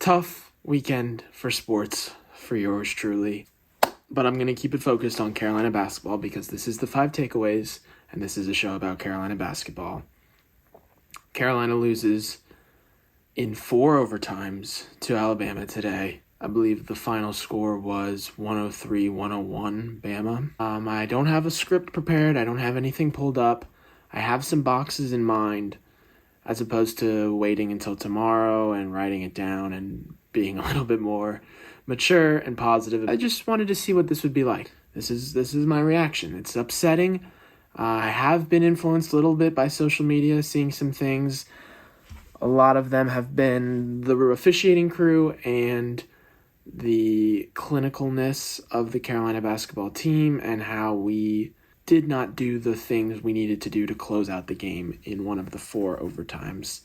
Tough weekend for sports for yours truly. But I'm going to keep it focused on Carolina basketball because this is the 5 takeaways, and this is a show about Carolina basketball. Carolina loses in 4 overtimes to Alabama today. I believe the final score was 103-101 Bama. I don't have a script prepared. I don't have anything pulled up. I have some boxes in mind as opposed to waiting until tomorrow and writing it down and being a little bit more mature and positive. I just wanted to see what this would be like. This is my reaction. It's upsetting. I have been influenced a little bit by social media, seeing some things. A lot of them have been the officiating crew and the clinicalness of the Carolina basketball team and how we did not do the things we needed to do to close out the game in one of the 4 overtimes.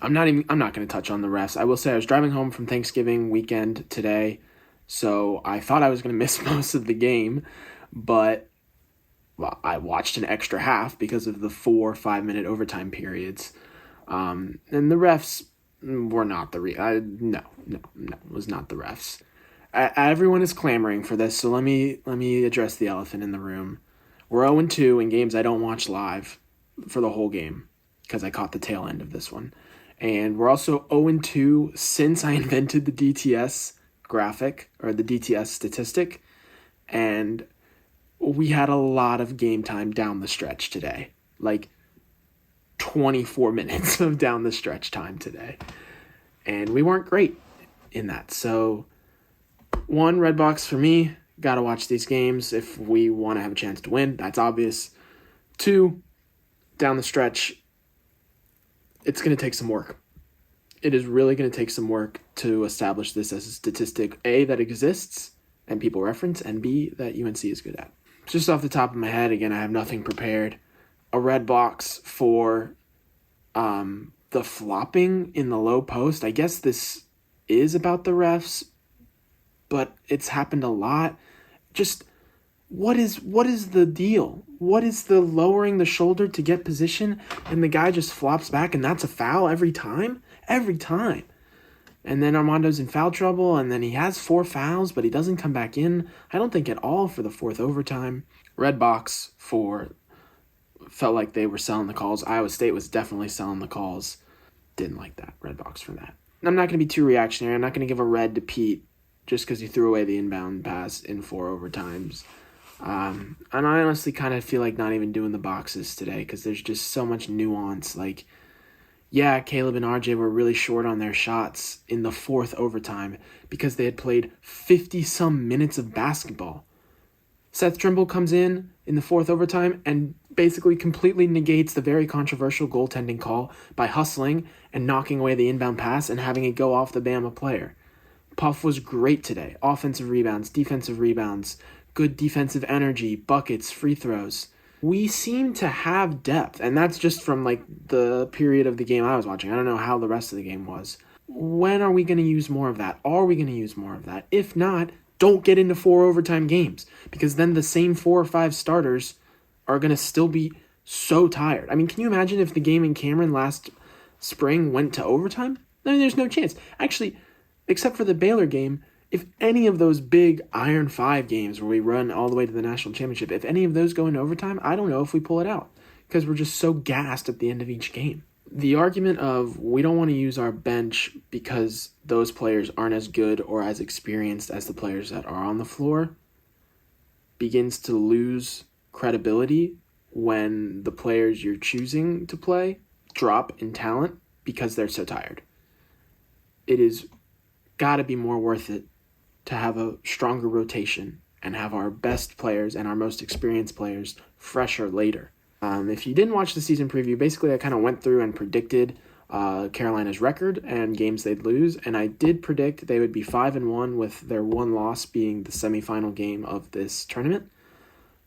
I'm not going to touch on the refs. I will say I was driving home from Thanksgiving weekend today, so I thought I was going to miss most of the game, but I watched an extra half because of the 4 5-minute overtime periods. And the refs were not the was not the refs. Everyone is clamoring for this, so let me address the elephant in the room. We're 0-2 in games I don't watch live for the whole game because I caught the tail end of this one. And we're also 0-2 since I invented the DTS graphic or the DTS statistic. And we had a lot of game time down the stretch today. Like 24 minutes of down the stretch time today. And we weren't great in that. So 1, red box for me. Got to watch these games if we want to have a chance to win. That's obvious. 2, down the stretch, it's going to take some work. It is really going to take some work to establish this as a statistic, A, that exists and people reference, and B, that UNC is good at. Just off the top of my head, again, I have nothing prepared. A red box for the flopping in the low post. I guess this is about the refs, but it's happened a lot. Just what is the deal? What is the lowering the shoulder to get position and the guy just flops back and that's a foul every time? Every time. And then Armando's in foul trouble and then he has 4 fouls but he doesn't come back in. I don't think at all for the 4th overtime. Red box for felt like they were selling the calls. Iowa State was definitely selling the calls. Didn't like that. Red box for that. I'm not going to be too reactionary. I'm not going to give a red to Pete just because he threw away the inbound pass in 4 overtimes. And I honestly kind of feel like not even doing the boxes today because there's just so much nuance. Like, yeah, Caleb and RJ were really short on their shots in the 4th overtime because they had played 50-some minutes of basketball. Seth Trimble comes in the 4th overtime and basically completely negates the very controversial goaltending call by hustling and knocking away the inbound pass and having it go off the Bama player. Puff was great today. Offensive rebounds, defensive rebounds, good defensive energy, buckets, free throws. We seem to have depth, and that's just from like the period of the game I was watching. I don't know how the rest of the game was. When are we going to use more of that? Are we going to use more of that? If not, don't get into 4 overtime games because then the same 4 or 5 starters are going to still be so tired. I mean, can you imagine if the game in Cameron last spring went to overtime? I mean, there's no chance. Actually, except for the Baylor game, if any of those big Iron 5 games where we run all the way to the national championship, if any of those go into overtime, I don't know if we pull it out because we're just so gassed at the end of each game. The argument of we don't want to use our bench because those players aren't as good or as experienced as the players that are on the floor begins to lose credibility when the players you're choosing to play drop in talent because they're so tired. It is got to be more worth it to have a stronger rotation and have our best players and our most experienced players fresher later. If you didn't watch the season preview, basically I kind of went through and predicted Carolina's record and games they'd lose, and I did predict they would be 5-1 with their one loss being the semifinal game of this tournament.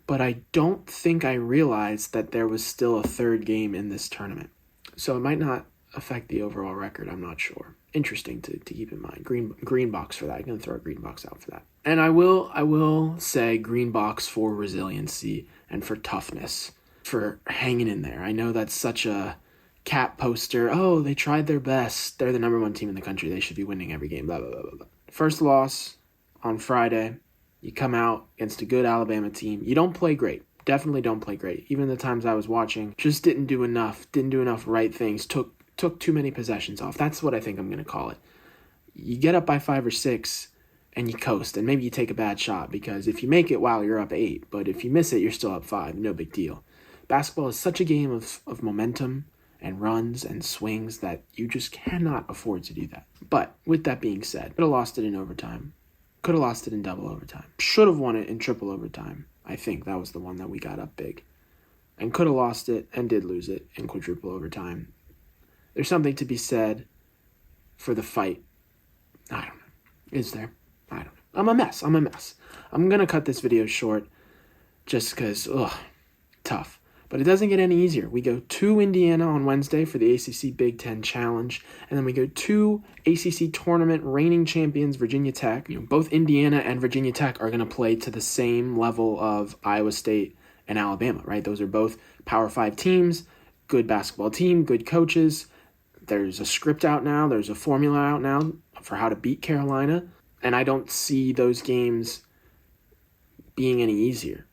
But I don't think I realized that there was still a 3rd game in this tournament. So it might not affect the overall record, I'm not sure. Interesting to keep in mind. Green box for that. I'm going to throw a green box out for that. And I will say green box for resiliency and for toughness, for hanging in there. I know that's such a cap poster. Oh, they tried their best. They're the number 1 team in the country. They should be winning every game. Blah, blah, blah, blah. First loss on Friday. You come out against a good Alabama team. You don't play great. Definitely don't play great. Even the times I was watching, just didn't do enough. Didn't do enough right things. Took too many possessions off. That's what I think I'm going to call it. You get up by 5 or 6 and you coast, and maybe you take a bad shot, because if you make it, wow, you're up 8. But if you miss it, you're still up 5. No big deal. Basketball is such a game of momentum and runs and swings that you just cannot afford to do that. But with that being said, could have lost it in overtime. Could have lost it in double overtime. Should have won it in triple overtime. I think that was the one that we got up big. And could have lost it and did lose it in quadruple overtime. There's something to be said for the fight. I don't know. Is there? I don't know. I'm a mess. I'm going to cut this video short just because, tough. But it doesn't get any easier. We go to Indiana on Wednesday for the ACC Big Ten Challenge, and then we go to ACC Tournament reigning champions Virginia Tech. Both Indiana and Virginia Tech are going to play to the same level of Iowa State and Alabama, right? Those are both Power 5 teams, good basketball team, good coaches. There's a script out now. There's a formula out now for how to beat Carolina, and I don't see those games being any easier.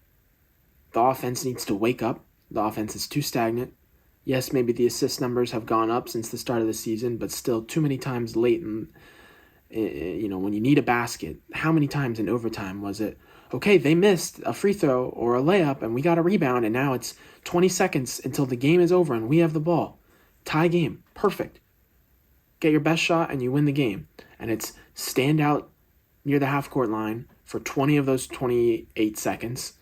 The offense needs to wake up. The offense is too stagnant. Yes, maybe the assist numbers have gone up since the start of the season, but still too many times late in, when you need a basket. How many times in overtime was it, okay, they missed a free throw or a layup and we got a rebound, and now it's 20 seconds until the game is over and we have the ball. Tie game. Perfect. Get your best shot and you win the game. And it's stand out near the half-court line for 20 of those 28 seconds.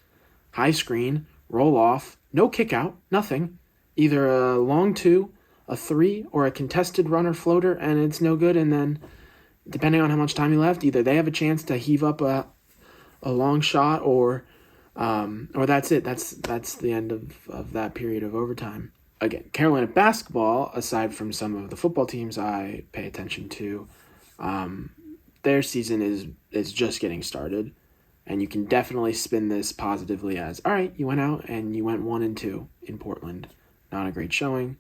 High screen, roll off, no kick out, nothing. Either a long 2, a 3, or a contested runner floater, and it's no good. And then, depending on how much time you left, either they have a chance to heave up a long shot, or that's it. That's the end of that period of overtime. Again, Carolina basketball, aside from some of the football teams I pay attention to, their season is just getting started. And you can definitely spin this positively as, all right, you went out and you went 1-2 in Portland. Not a great showing.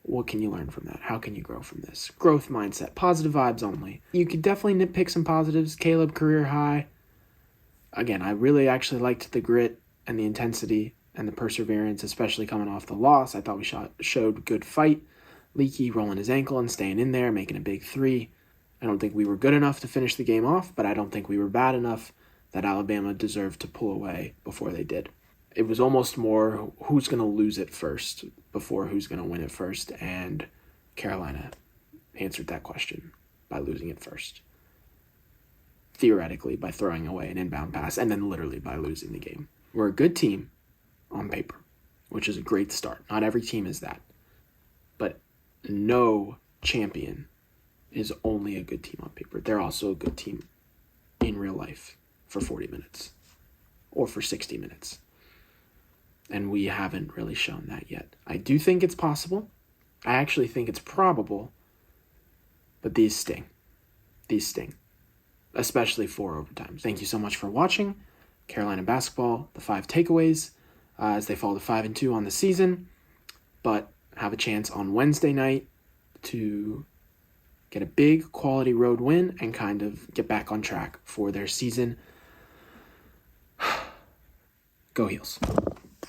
What can you learn from that? How can you grow from this? Growth mindset, positive vibes only. You could definitely nitpick some positives. Caleb, career high. Again, I really actually liked the grit and the intensity and the perseverance, especially coming off the loss. I thought we showed good fight. Leaky rolling his ankle and staying in there, making a big 3. I don't think we were good enough to finish the game off, but I don't think we were bad enough that Alabama deserved to pull away before they did. It was almost more who's going to lose it first before who's going to win it first, and Carolina answered that question by losing it first. Theoretically, by throwing away an inbound pass, and then literally by losing the game. We're a good team on paper, which is a great start. Not every team is that. But no champion is only a good team on paper. They're also a good team in real life. For 40 minutes or for 60 minutes. And we haven't really shown that yet. I do think it's possible. I actually think it's probable. But these sting. Especially for overtimes. Thank you so much for watching. Carolina basketball, the 5 takeaways as they fall to 5-2 on the season. But have a chance on Wednesday night to get a big quality road win and kind of get back on track for their season. Go Heels.